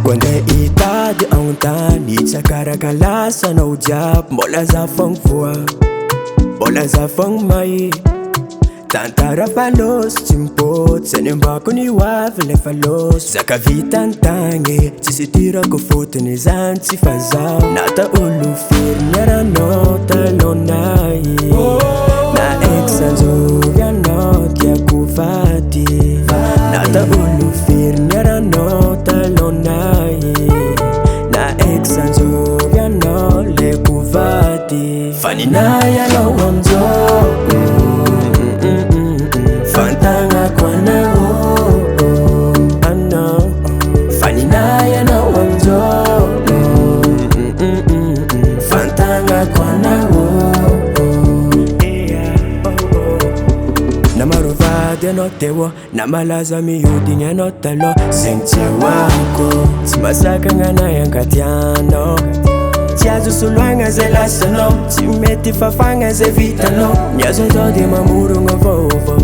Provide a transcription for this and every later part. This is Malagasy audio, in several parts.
Quando itady an-tany tsakarakalasa anao jiaby, mbola za fogna voa, mbola za fogna mahi. Tantara falosy tsy mipôty, zany ambako ny hoavy lefa losy. Zaka vita an-tagny, tsisy itirako fotony zany tsy fazao. Nata olo firy niaranao talônahy, na ex-anjovy anao tiako vady. Nata olo firy niaranao talônahy, na ex-anjovy anao leko vady. Fa ninahy anao amizao, fantagnako anao, anao. Fa ninahy anao amizao, fantagnako anao. Namaro vady anao teo, namalaza mihodigny anao taloha. Zegny tsy hoako, tsy masakagna anahy angatianao. Tsy azo soloagna zay lasanao, tsy mety fafagna zay vitanao. Niazo atao de mamorogna vaovao,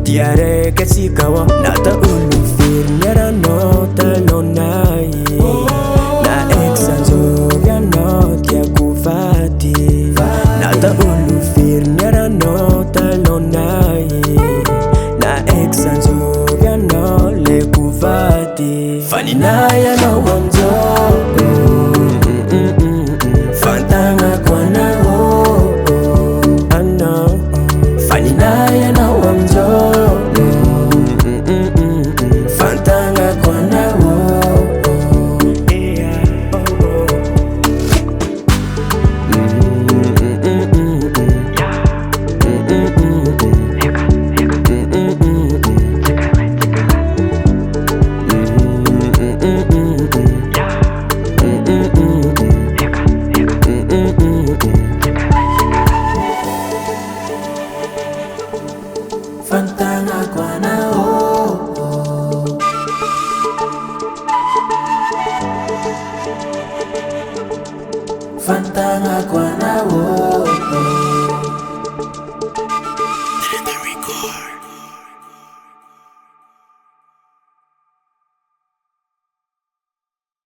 dia raiky atsika ao. Nata olo firy niaranao talônahy, na ex-anjovy anao tiako vady. Nata olo firy niaranao talônahy, na ex-anjovy anao leko vady. Fa ninahy anao amizao, fantagnako anao, anao. Fa ninahy anao amizao, fantagnako anao. Fantagnako anao, fantagnako anao.